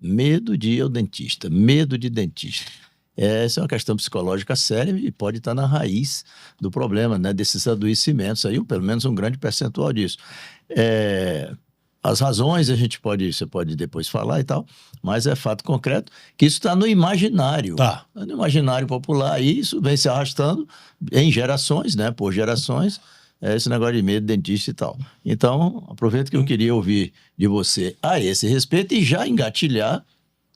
Medo de ir ao dentista, medo de dentista. Essa é uma questão psicológica séria e pode estar na raiz do problema, né, desses adoecimentos aí, ou pelo menos um grande percentual disso. As razões você pode depois falar e tal, mas é fato concreto que isso está no imaginário. Tá. No imaginário popular, e isso vem se arrastando em gerações, né, por gerações, esse negócio de medo de dentista e tal. Então, aproveito que eu queria ouvir de você a esse respeito e já engatilhar,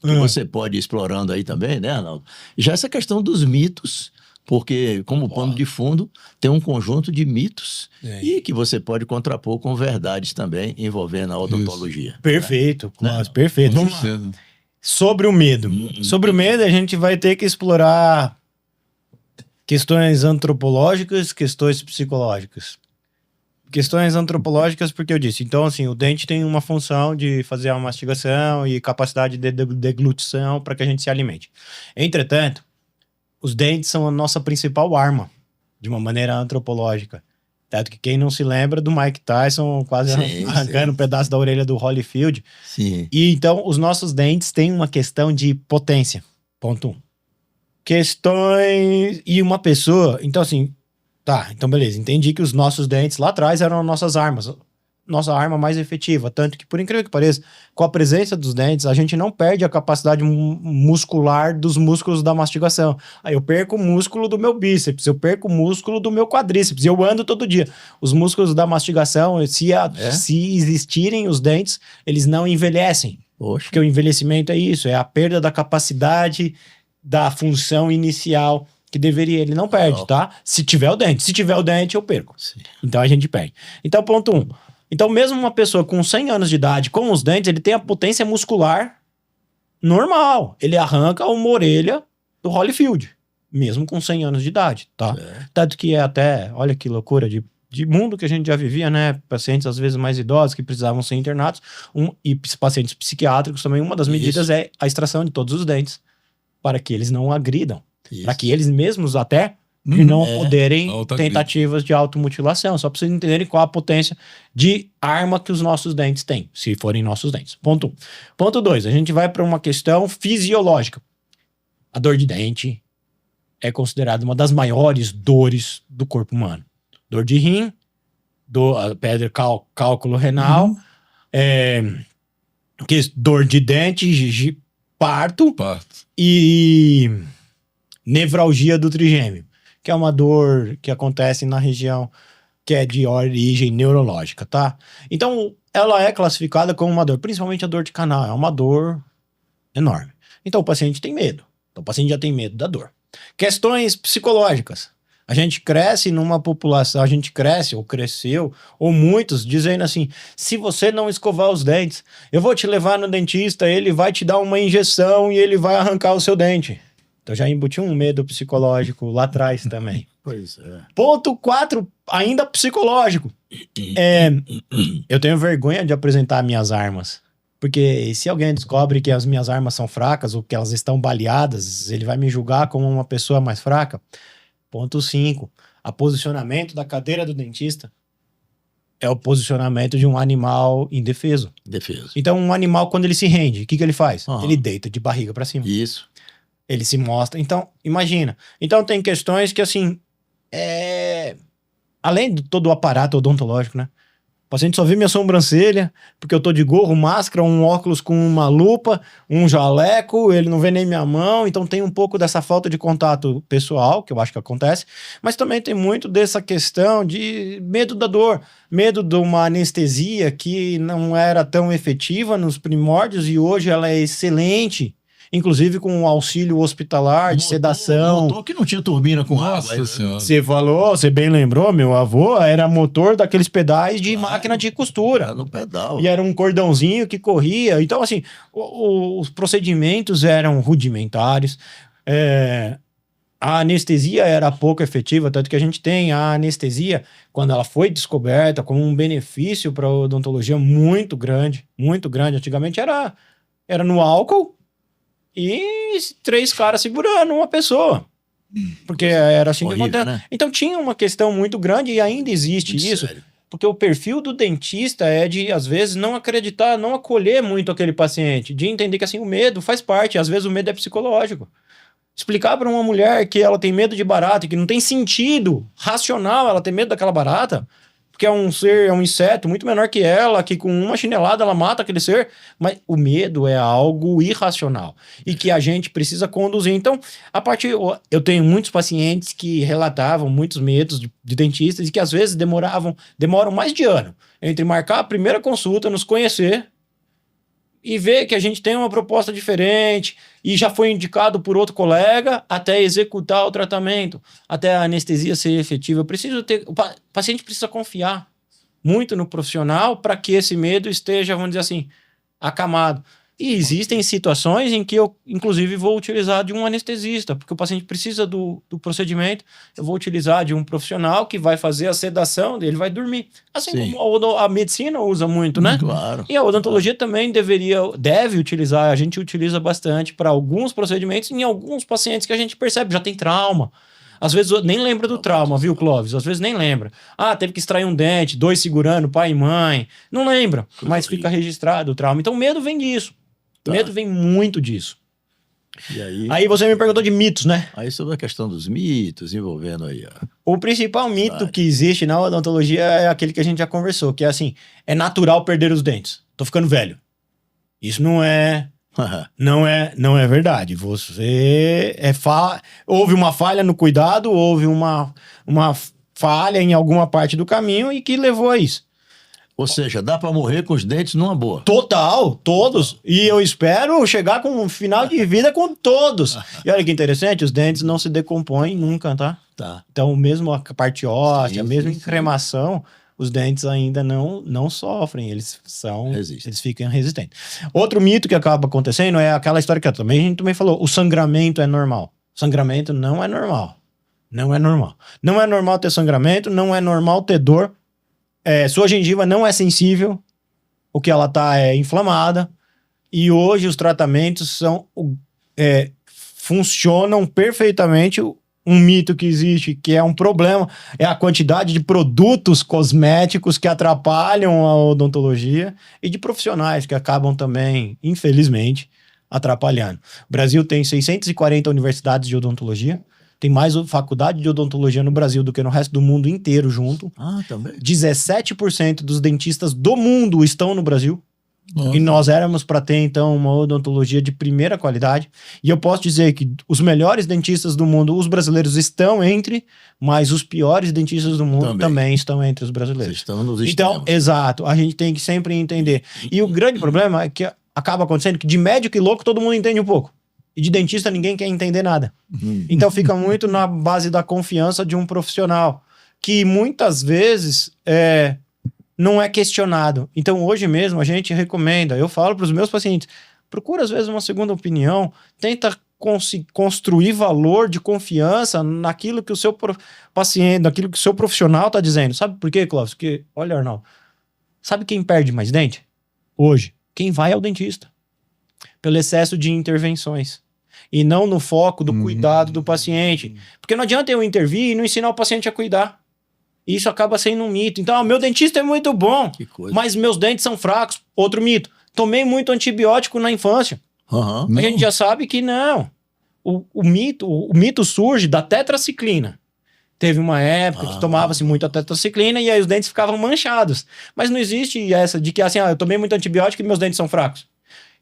que você pode ir explorando aí também, né, Arnaldo? Já essa questão dos mitos, porque como pano de fundo tem um conjunto de mitos e que você pode contrapor com verdades também envolvendo a odontologia. Perfeito, né? Perfeito. Vamos lá. Sobre o medo. Sobre o medo a gente vai ter que explorar questões antropológicas, questões psicológicas. Questões antropológicas, porque eu disse. Então, assim, o dente tem uma função de fazer a mastigação e capacidade de deglutição para que a gente se alimente. Entretanto, os dentes são a nossa principal arma, de uma maneira antropológica. Tanto que quem não se lembra do Mike Tyson quase arrancando um pedaço da orelha do Holyfield. Sim. E então, os nossos dentes têm uma questão de potência. Ponto 1. Questões... E uma pessoa... Então, assim... Tá, então beleza. Entendi que os nossos dentes lá atrás eram nossas armas. Nossa arma mais efetiva. Tanto que, por incrível que pareça, com a presença dos dentes, a gente não perde a capacidade muscular dos músculos da mastigação. Aí eu perco o músculo do meu bíceps, eu perco o músculo do meu quadríceps, eu ando todo dia. Os músculos da mastigação, se existirem os dentes, eles não envelhecem. Poxa. Porque o envelhecimento é isso, é a perda da capacidade da função inicial que deveria, ele não perde, tá? Se tiver o dente, eu perco. Sim. Então a gente perde. Então, ponto 1. Então, mesmo uma pessoa com 100 anos de idade, com os dentes, ele tem a potência muscular normal. Ele arranca uma orelha do Holyfield, mesmo com 100 anos de idade, tá? Tanto que é até, olha que loucura de mundo que a gente já vivia, né? Pacientes às vezes mais idosos que precisavam ser internados, e pacientes psiquiátricos também, uma das medidas é a extração de todos os dentes, para que eles não agridam. Para que eles mesmos até não poderem tentativas de automutilação. Só para vocês entenderem qual a potência de arma que os nossos dentes têm, se forem nossos dentes. Ponto 1. Ponto 2, a gente vai para uma questão fisiológica. A dor de dente é considerada uma das maiores dores do corpo humano. Dor de rim, pedra cálculo renal, dor de dente, parto. E nevralgia do trigêmeo, que é uma dor que acontece na região que é de origem neurológica, tá? Então, ela é classificada como uma dor, principalmente a dor de canal, é uma dor enorme. Então, o paciente tem medo. Então, o paciente já tem medo da dor. Questões psicológicas. A gente cresce numa população, a gente cresce, ou cresceu, ou muitos, dizendo assim, se você não escovar os dentes, eu vou te levar no dentista, ele vai te dar uma injeção e ele vai arrancar o seu dente. Então já embutiu um medo psicológico lá atrás também. Pois é. Ponto 4, ainda psicológico. Eu tenho vergonha de apresentar minhas armas. Porque se alguém descobre que as minhas armas são fracas ou que elas estão baleadas, ele vai me julgar como uma pessoa mais fraca. Ponto 5, a posicionamento da cadeira do dentista é o posicionamento de um animal indefeso. Então um animal, quando ele se rende, o que ele faz? Ele deita de barriga para cima. Isso. Ele se mostra. Então, imagina. Então, tem questões que, assim, além de todo o aparato odontológico, né? O paciente só vê minha sobrancelha, porque eu tô de gorro, máscara, um óculos com uma lupa, um jaleco, ele não vê nem minha mão. Então, tem um pouco dessa falta de contato pessoal, que eu acho que acontece. Mas também tem muito dessa questão de medo da dor. Medo de uma anestesia que não era tão efetiva nos primórdios e hoje ela é excelente. Inclusive com auxílio hospitalar, de sedação. Motor que não tinha turbina com água. Você falou, você bem lembrou, meu avô era motor daqueles pedais de máquina de costura. Era no pedal. E era um cordãozinho que corria. Então, assim, os procedimentos eram rudimentares. A anestesia era pouco efetiva, tanto que a gente tem a anestesia, quando ela foi descoberta, como um benefício para a odontologia muito grande, muito grande. Antigamente era no álcool, e 3 caras segurando uma pessoa. Porque era assim que acontece. Né? Então tinha uma questão muito grande e ainda existe muito isso. Sério. Porque o perfil do dentista é de, às vezes, não acreditar, não acolher muito aquele paciente, de entender que, assim, o medo faz parte, às vezes o medo é psicológico. Explicar para uma mulher que ela tem medo de barata, que não tem sentido racional ela ter medo daquela barata, porque é um ser, é um inseto muito menor que ela, que com uma chinelada ela mata aquele ser, mas o medo é algo irracional e que a gente precisa conduzir. Então, eu tenho muitos pacientes que relatavam muitos medos de dentistas e que às vezes demoram mais de ano entre marcar a primeira consulta, nos conhecer e ver que a gente tem uma proposta diferente e já foi indicado por outro colega até executar o tratamento, até a anestesia ser efetiva. O paciente precisa confiar muito no profissional para que esse medo esteja, vamos dizer assim, acamado. E existem situações em que eu, inclusive, vou utilizar de um anestesista, porque o paciente precisa do procedimento, eu vou utilizar de um profissional que vai fazer a sedação dele, vai dormir. Assim como a medicina usa muito, né? Claro. E a odontologia também deve utilizar, a gente utiliza bastante para alguns procedimentos, em alguns pacientes que a gente percebe, já tem trauma. Às vezes nem lembra do trauma, viu, Clóvis? Às vezes nem lembra. Ah, teve que extrair um dente, 2 segurando, pai e mãe. Não lembra, mas fica registrado o trauma. Então o medo vem disso. Tá. Medo vem muito disso. E aí você me perguntou de mitos, né? Aí sobre a questão dos mitos envolvendo aí, ó. O principal mito que existe na odontologia é aquele que a gente já conversou, que é assim, é natural perder os dentes. Tô ficando velho. Isso não é verdade. Você houve uma falha no cuidado, houve uma falha em alguma parte do caminho e que levou a isso. Ou seja, dá para morrer com os dentes numa boa. Total, todos. E eu espero chegar com um final de vida com todos. E olha que interessante, os dentes não se decompõem nunca, tá? Então, mesmo a parte óssea, mesmo em cremação, os dentes ainda não sofrem, eles ficam resistentes. Outro mito que acaba acontecendo é aquela história que a gente também falou, o sangramento é normal. Sangramento não é normal. Não é normal. Não é normal ter sangramento, não é normal ter dor. Sua gengiva não é sensível, o que ela tá inflamada, e hoje os tratamentos funcionam perfeitamente. Um mito que existe, que é um problema, é a quantidade de produtos cosméticos que atrapalham a odontologia e de profissionais que acabam também, infelizmente, atrapalhando. O Brasil tem 640 universidades de odontologia, tem mais faculdade de odontologia no Brasil do que no resto do mundo inteiro junto. Também. 17% dos dentistas do mundo estão no Brasil. Nossa. E nós éramos para ter, então, uma odontologia de primeira qualidade. E eu posso dizer que os melhores dentistas do mundo, os brasileiros estão mas os piores dentistas do mundo também estão entre os brasileiros. Vocês estão nos extremos. Então, exato. A gente tem que sempre entender. E o grande problema é que acaba acontecendo que de médico e louco todo mundo entende um pouco. E de dentista ninguém quer entender nada. Então fica muito na base da confiança de um profissional, que muitas vezes não é questionado. Então hoje mesmo a gente recomenda, eu falo para os meus pacientes, procura às vezes uma segunda opinião, tenta construir valor de confiança naquilo que o seu paciente, naquilo que o seu profissional está dizendo. Sabe por quê, Clóvis? Porque, olha, Arnaldo, sabe quem perde mais dente? Hoje, quem vai ao dentista. Pelo excesso de intervenções. E não no foco do cuidado do paciente. Porque não adianta eu intervir e não ensinar o paciente a cuidar. Isso acaba sendo um mito. Então, meu dentista é muito bom, mas meus dentes são fracos. Outro mito. Tomei muito antibiótico na infância. A gente já sabe que não. O mito surge da tetraciclina. Teve uma época que tomava-se muito a tetraciclina e aí os dentes ficavam manchados. Mas não existe essa de que assim, eu tomei muito antibiótico e meus dentes são fracos.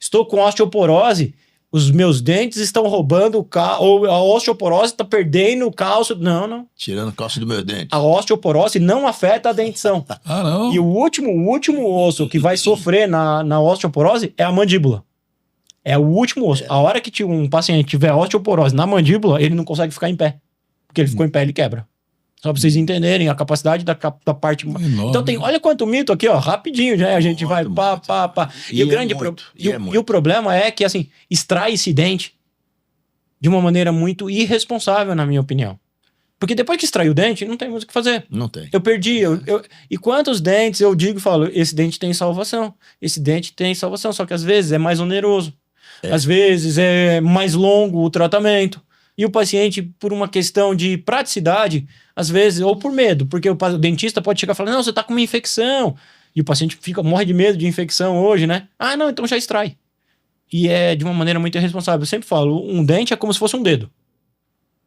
Estou com osteoporose, os meus dentes estão roubando ou a osteoporose está perdendo o cálcio. Não. Tirando o cálcio do meu dente. A osteoporose não afeta a dentição. Não. E o último osso que vai sofrer na osteoporose é a mandíbula. É o último osso. A hora que um paciente tiver osteoporose na mandíbula, ele não consegue ficar em pé. Porque ele ficou em pé, ele quebra. Só pra vocês entenderem a capacidade da parte... Então olha quanto mito aqui, ó, rapidinho, já a gente vai pá. E o problema é que, assim, extrai esse dente de uma maneira muito irresponsável, na minha opinião. Porque depois que extrai o dente, não tem mais o que fazer. Não tem. Eu perdi. E quantos dentes eu digo e falo, esse dente tem salvação. Esse dente tem salvação, só que às vezes é mais oneroso. Às vezes é mais longo o tratamento. E o paciente, por uma questão de praticidade, às vezes, ou por medo, porque o dentista pode chegar e falar, não, você tá com uma infecção. E o paciente morre de medo de infecção hoje, né? Ah, não, então já extrai. E é de uma maneira muito irresponsável. Eu sempre falo, um dente é como se fosse um dedo.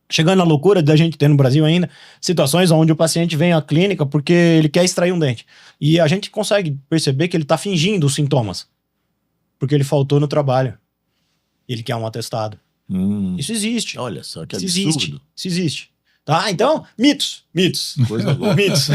Chegando na loucura da gente ter no Brasil ainda situações onde o paciente vem à clínica porque ele quer extrair um dente. E a gente consegue perceber que ele tá fingindo os sintomas. Porque ele faltou no trabalho. Ele quer um atestado. Isso existe. Olha só que Isso absurdo. existe. Isso existe. Tá? Então, mitos. Coisa louca. Mitos.